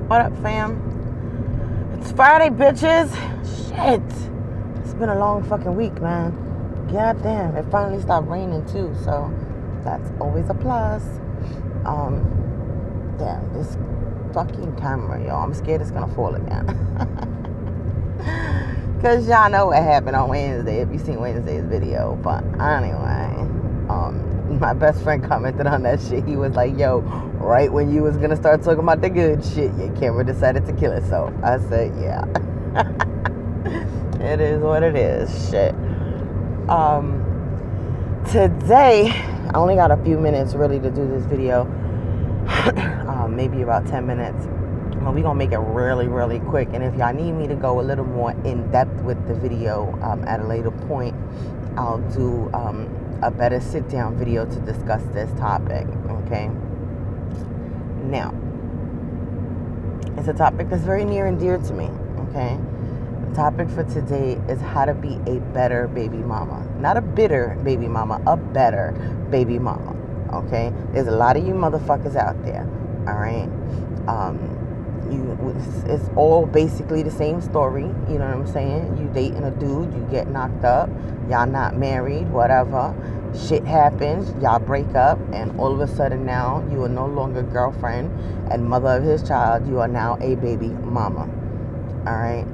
What up, fam? It's Friday, bitches. Shit. It's been a long fucking week, man. God damn. It finally stopped raining, too, so that's always a plus. Damn, this fucking camera, yo. I'm scared it's gonna fall again. Because y'all know what happened on Wednesday, if you seen Wednesday's video. But anyway, my best friend commented on that shit. He was like, yo, right when you was gonna start talking about the good shit, your camera decided to kill itself. I said, yeah. It is what it is. Shit. Today, I only got a few minutes really to do this video. Maybe about 10 minutes. But we're gonna make it really, really quick. And if y'all need me to go a little more in depth with the video at a later point, I'll do a better sit down video to discuss this topic. Okay. Now, it's a topic that's very near and dear to me. Okay. The topic for today is how to be a better baby mama. Not a bitter baby mama, a better baby mama. Okay. There's a lot of you motherfuckers out there. All right. It's all basically the same story. You know what I'm saying? You dating a dude, you get knocked up, y'all not married, whatever. Shit happens, y'all break up, and all of a sudden now you are no longer girlfriend and mother of his child. You are now a baby mama. All right.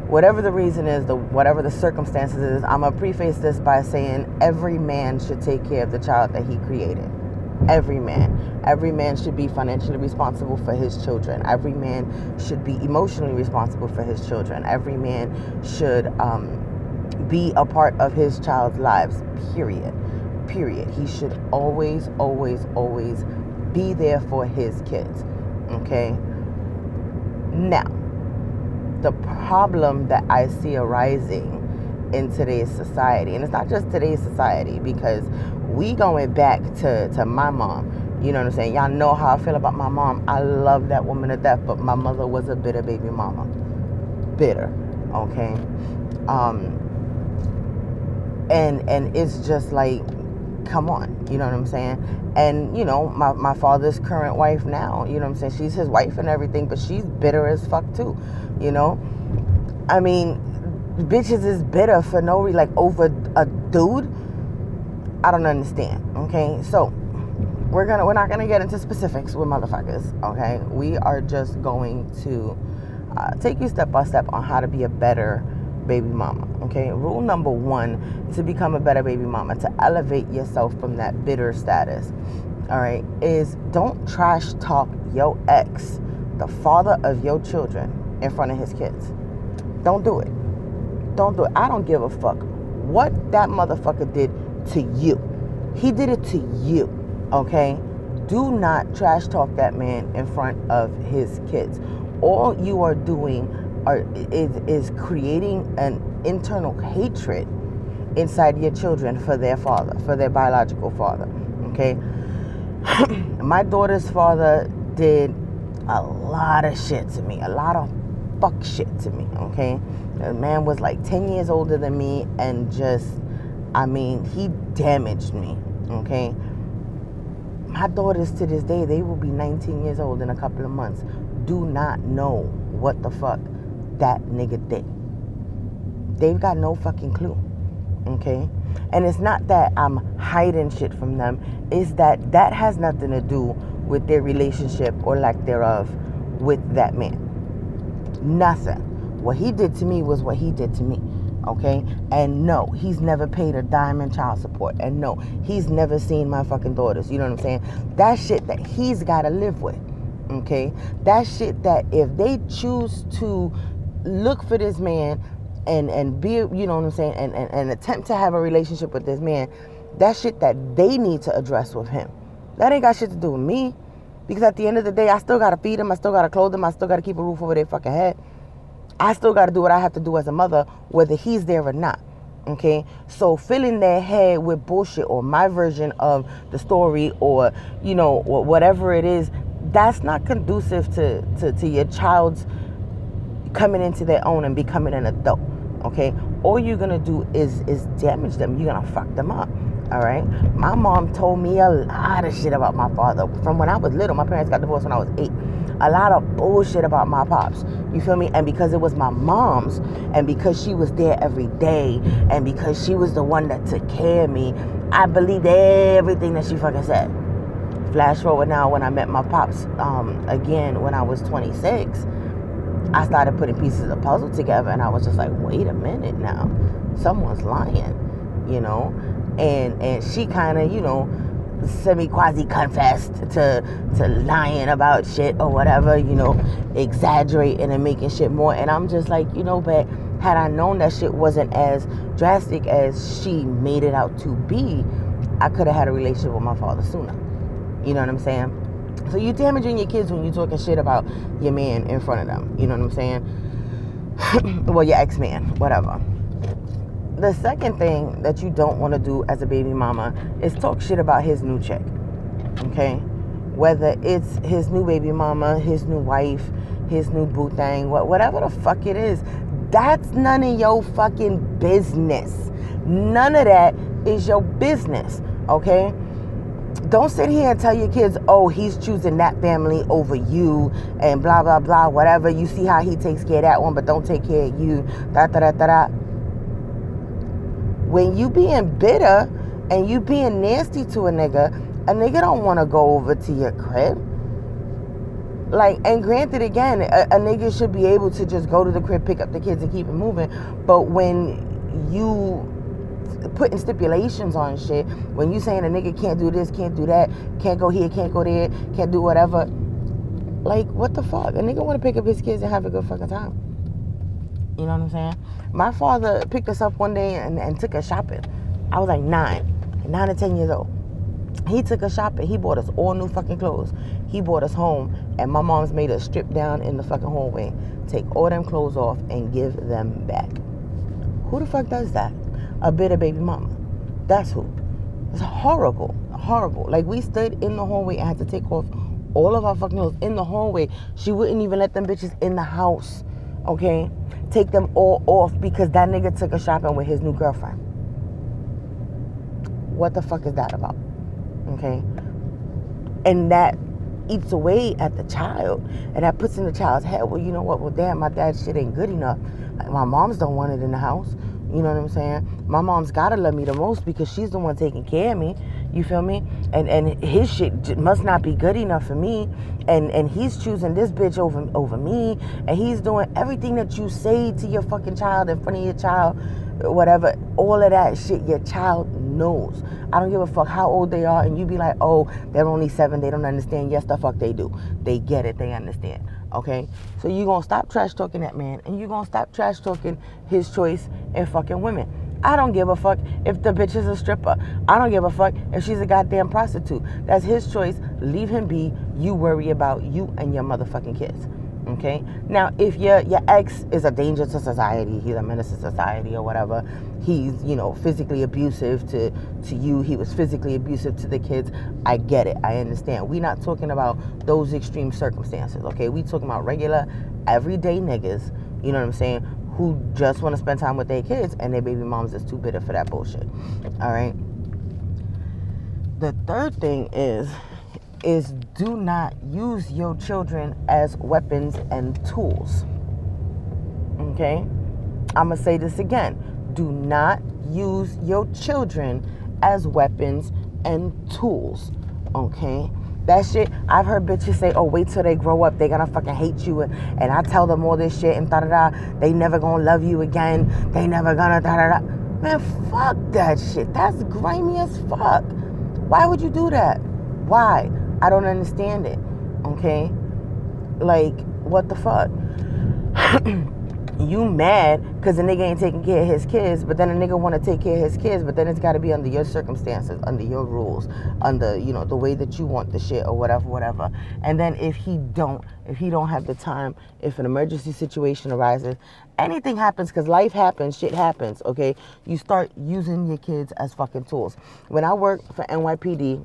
Whatever the reason is, whatever the circumstances is, I'm gonna preface this by saying every man should take care of the child that he created. Every man should be financially responsible for his children. Every man should be emotionally responsible for his children. Every man should be a part of his child's lives, period. He should always be there for his kids. Okay. Now, the problem that I see arising in today's society, and it's not just today's society, because we going back to my mom. You know what I'm saying? Y'all know how I feel about my mom. I love that woman to death, but my mother was a bitter baby mama. Bitter. Okay. And it's just like, come on, you know what I'm saying? And, you know, my father's current wife now, you know what I'm saying? She's his wife and everything, but she's bitter as fuck too, you know? I mean, bitches is bitter for no reason, like over a dude. I don't understand, okay? So, we're not gonna get into specifics with motherfuckers, okay? We are just going to take you step by step on how to be a better baby mama, okay? Rule number 1 to become a better baby mama, to elevate yourself from that bitter status, all right, is don't trash talk your ex, the father of your children, in front of his kids. Don't do it. Don't do it. I don't give a fuck what that motherfucker did to you. He did it to you, okay? Do not trash talk that man in front of his kids. All you are doing is creating an internal hatred inside your children for their father, for their biological father, okay? My daughter's father did a lot of shit to me, a lot of fuck shit to me, okay? The man was like 10 years older than me, and just, I mean, he damaged me, okay? My daughters to this day, they will be 19 years old in a couple of months, do not know what the fuck that nigga did. They've got no fucking clue, okay? And it's not that I'm hiding shit from them, it's that has nothing to do with their relationship or lack thereof with that man. Nothing. What he did to me was what he did to me, okay? And no, he's never paid a dime in child support. And no, he's never seen my fucking daughters. You know what I'm saying? That shit that he's got to live with, okay? That shit that if they choose to look for this man and be, you know what I'm saying, and attempt to have a relationship with this man, that shit that they need to address with him. That ain't got shit to do with me. Because at the end of the day, I still got to feed them. I still got to clothe them. I still got to keep a roof over their fucking head. I still got to do what I have to do as a mother, whether he's there or not. Okay? So filling their head with bullshit or my version of the story or, you know, or whatever it is, that's not conducive to your child's coming into their own and becoming an adult. Okay? All you're going to do is damage them. You're going to fuck them up. All right. My mom told me a lot of shit about my father from when I was little. My parents got divorced when I was 8. a lot of bullshit about my pops. You feel me? And because it was my mom's, and because she was there every day, and because she was the one that took care of me, I believed everything that she fucking said. Flash forward now, when I met my pops again when I was 26, I started putting pieces of the puzzle together, and I was just like, wait a minute now, someone's lying, you know? And she kind of, you know, semi-quasi confessed to lying about shit or whatever, you know, exaggerating and making shit more. And I'm just like, you know, but had I known that shit wasn't as drastic as she made it out to be, I could have had a relationship with my father sooner. You know what I'm saying? So you damaging your kids when you talking shit about your man in front of them. You know what I'm saying? Well, your ex-man, whatever. The second thing that you don't want to do as a baby mama is talk shit about his new chick. Okay? Whether it's his new baby mama, his new wife, his new boo thing, whatever the fuck it is, that's none of your fucking business. None of that is your business. Okay? Don't sit here and tell your kids, oh, he's choosing that family over you and blah, blah, blah, whatever. You see how he takes care of that one, but don't take care of you. Da, da, da, da, da. When you being bitter and you being nasty to a nigga don't want to go over to your crib. Like, and granted, again, a nigga should be able to just go to the crib, pick up the kids, and keep it moving. But when you putting stipulations on shit, when you saying a nigga can't do this, can't do that, can't go here, can't go there, can't do whatever, like, what the fuck? A nigga want to pick up his kids and have a good fucking time. You know what I'm saying? My father picked us up one day and took us shopping. I was like 9 or 10 years old. He took us shopping. He bought us all new fucking clothes. He brought us home, and my mom's made us strip down in the fucking hallway, take all them clothes off, and give them back. Who the fuck does that? A bitter baby mama. That's who. It's horrible. Horrible. Like, we stood in the hallway and had to take off all of our fucking clothes in the hallway. She wouldn't even let them bitches in the house. Okay? Take them all off because that nigga took us shopping with his new girlfriend. What the fuck is that about? Okay? And that eats away at the child. And that puts in the child's head, well, you know what? Well, damn, my dad's shit ain't good enough. Like, my moms don't want it in the house. You know what I'm saying? My mom's gotta love me the most because she's the one taking care of me. You feel me? And his shit must not be good enough for me. And he's choosing this bitch over me. And he's doing everything that you say to your fucking child in front of your child, whatever. All of that shit your child knows. I don't give a fuck how old they are. And you be like, oh, they're only 7. They don't understand. Yes, the fuck they do. They get it. They understand. Okay? So you gonna stop trash talking that man. And you gonna stop trash talking his choice in fucking women. I don't give a fuck if the bitch is a stripper. I don't give a fuck if she's a goddamn prostitute. That's his choice. Leave him be. You worry about you and your motherfucking kids. Okay? Now, if your ex is a danger to society, he's a menace to society or whatever, he's, you know, physically abusive to you, he was physically abusive to the kids, I get it. I understand. We're not talking about those extreme circumstances, okay? We talking about regular, everyday niggas, you know what I'm saying, who just want to spend time with their kids and their baby moms is too bitter for that bullshit. All right? The third thing is do not use your children as weapons and tools. Okay? I'm going to say this again. Do not use your children as weapons and tools. Okay? That shit, I've heard bitches say, oh, wait till they grow up, they gonna fucking hate you, and I tell them all this shit, and da-da-da, they never gonna love you again, they never gonna da-da-da. Man, fuck that shit. That's grimy as fuck. Why would you do that? Why? I don't understand it. Okay? Like, what the fuck? You mad because the nigga ain't taking care of his kids, but then a nigga want to take care of his kids, but then it's got to be under your circumstances, under your rules, under, you know, the way that you want the shit or whatever. And then if he don't have the time, if an emergency situation arises, anything happens, because life happens, shit happens, okay? You start using your kids as fucking tools. When I worked for NYPD,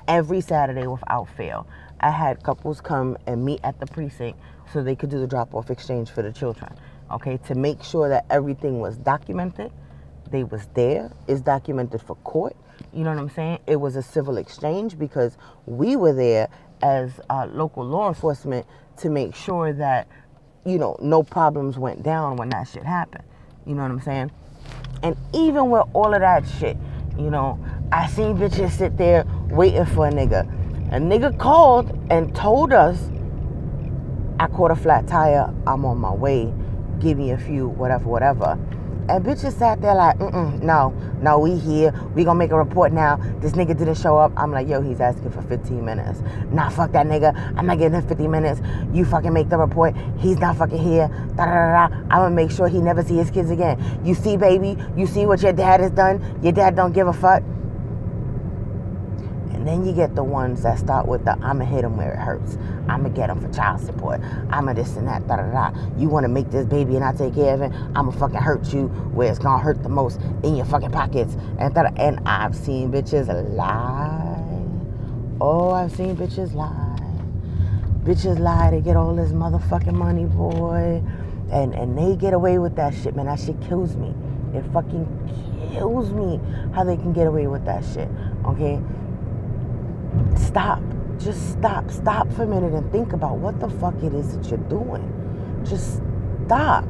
every Saturday without fail, I had couples come and meet at the precinct so they could do the drop-off exchange for the children, okay, to make sure that everything was documented. They was there. It's documented for court. You know what I'm saying? It was a civil exchange because we were there as local law enforcement to make sure that, no problems went down when that shit happened. You know what I'm saying? And even with all of that shit, I seen bitches sit there waiting for a nigga. A nigga called and told us, I caught a flat tire, I'm on my way, give me a few, whatever. And bitches sat there like, no, we here, we gonna make a report now. This nigga didn't show up. I'm like, yo, he's asking for 15 minutes. Nah, fuck that nigga, I'm not getting him 50 minutes. You fucking make the report, he's not fucking here. I'm gonna make sure he never see his kids again. You see, baby, you see what your dad has done? Your dad don't give a fuck. And then you get the ones that start with the, I'ma hit him where it hurts. I'ma get him for child support. I'ma this and that, You wanna make this baby and I take care of it? I'ma fucking hurt you where it's gonna hurt the most, in your fucking pockets. And I've seen bitches lie. Oh, I've seen bitches lie. Bitches lie to get all this motherfucking money, boy. And they get away with that shit, man. That shit kills me. It fucking kills me how they can get away with that shit, okay? Stop. Just stop. Stop for a minute and think about what the fuck it is that you're doing. Just stop.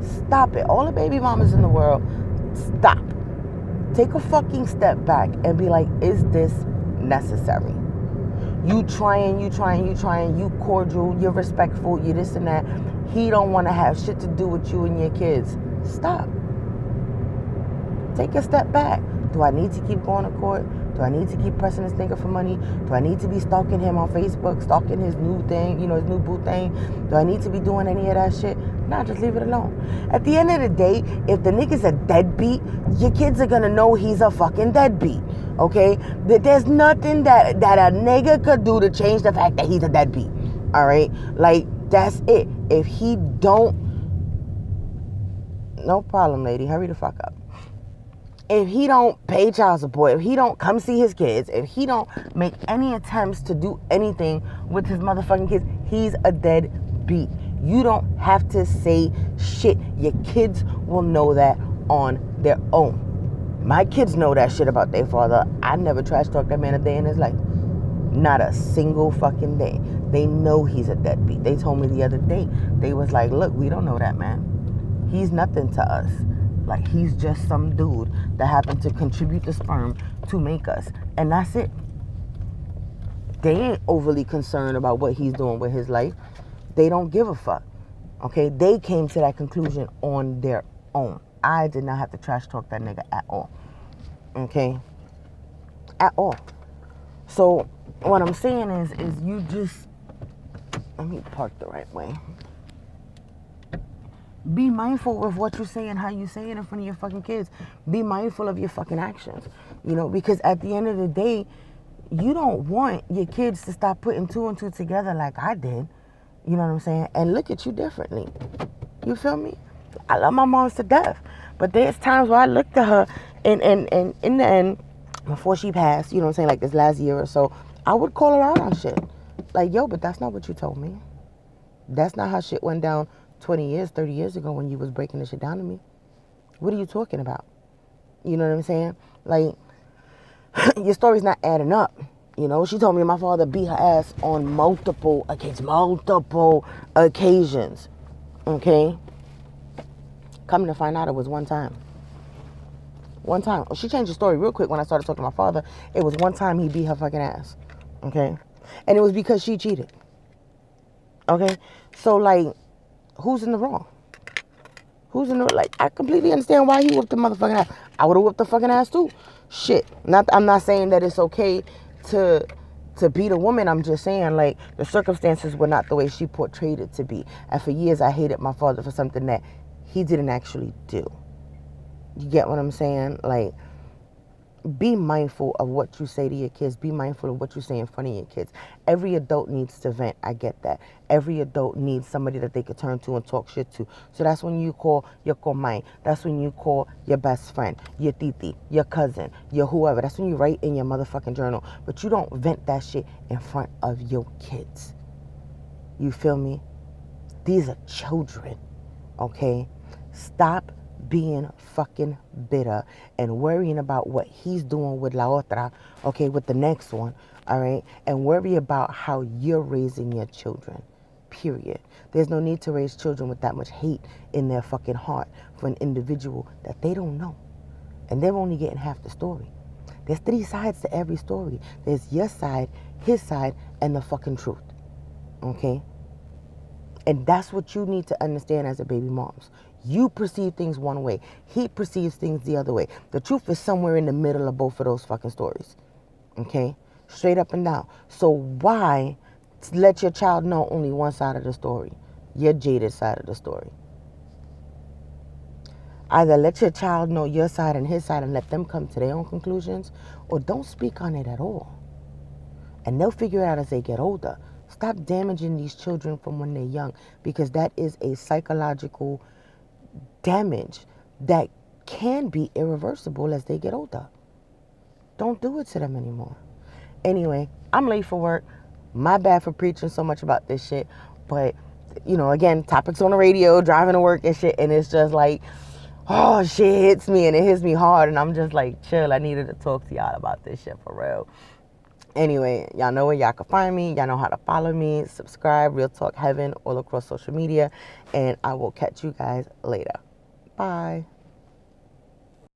Stop it. All the baby mamas in the world, stop. Take a fucking step back and be like, is this necessary? You trying, you cordial, you're respectful, you this and that. He don't want to have shit to do with you and your kids. Stop. Take a step back. Do I need to keep going to court? Do I need to keep pressing this nigga for money? Do I need to be stalking him on Facebook, stalking his new thing, his new boo thing? Do I need to be doing any of that shit? Nah, just leave it alone. At the end of the day, if the nigga's a deadbeat, your kids are gonna know he's a fucking deadbeat, okay? There's nothing that a nigga could do to change the fact that he's a deadbeat, all right? Like, that's it. If he don't, no problem, lady, hurry the fuck up. If he don't pay child support, if he don't come see his kids, if he don't make any attempts to do anything with his motherfucking kids, he's a deadbeat. You don't have to say shit. Your kids will know that on their own. My kids know that shit about their father. I never trash talked that man a day in his life. Not a single fucking day. They know he's a deadbeat. They told me the other day, they was like, look, we don't know that man. He's nothing to us. Like, he's just some dude that happened to contribute the sperm to make us. And that's it. They ain't overly concerned about what he's doing with his life. They don't give a fuck. Okay? They came to that conclusion on their own. I did not have to trash talk that nigga at all. Okay? At all. So, what I'm saying is you just... Let me park the right way. Be mindful of what you say and how you say it in front of your fucking kids. Be mindful of your fucking actions. Because at the end of the day, you don't want your kids to stop putting two and two together like I did. You know what I'm saying? And look at you differently. You feel me? I love my mom to death. But there's times where I looked at her and in the end, before she passed, like this last year or so, I would call her out on shit. Like, yo, but that's not what you told me. That's not how shit went down 20 years, 30 years ago when you was breaking this shit down to me. What are you talking about? You know what I'm saying? Like, your story's not adding up. She told me my father beat her ass on multiple occasions. Okay? Coming to find out it was one time. One time. She changed the story real quick when I started talking to my father. It was one time he beat her fucking ass. Okay? And it was because she cheated. Okay? So, like, who's in the wrong? I completely understand why he whooped the motherfucking ass. I would have whooped the fucking ass too. Shit. I'm not saying that it's okay to beat a woman. I'm just saying, like, the circumstances were not the way she portrayed it to be. And for years, I hated my father for something that he didn't actually do. You get what I'm saying? Like, be mindful of what you say to your kids. Be mindful of what you say in front of your kids. Every adult needs to vent. I get that. Every adult needs somebody that they could turn to and talk shit to. So that's when you call your komai. That's when you call your best friend, your titi, your cousin, your whoever. That's when you write in your motherfucking journal. But you don't vent that shit in front of your kids. You feel me? These are children, okay? Stop being fucking bitter and worrying about what he's doing with la otra, okay, with the next one, all right, and worry about how you're raising your children, period. There's no need to raise children with that much hate in their fucking heart for an individual that they don't know, and they're only getting half the story. There's 3 sides to every story. There's your side, his side, and the fucking truth, okay? And that's what you need to understand as a baby moms. You perceive things one way. He perceives things the other way. The truth is somewhere in the middle of both of those fucking stories. Okay? Straight up and down. So why let your child know only one side of the story? Your jaded side of the story. Either let your child know your side and his side and let them come to their own conclusions, or don't speak on it at all. And they'll figure it out as they get older. Stop damaging these children from when they're young, because that is a psychological damage that can be irreversible as they get older. Don't do it to them anymore. Anyway, I'm late for work. My bad for preaching so much about this shit. But, you know, again, topics on the radio, driving to work and shit. And it's just like, oh, shit hits me and it hits me hard. And I'm just like, chill. I needed to talk to y'all about this shit for real. Anyway, y'all know where y'all can find me. Y'all know how to follow me. Subscribe, Real Talk Heaven, all across social media. And I will catch you guys later. Bye.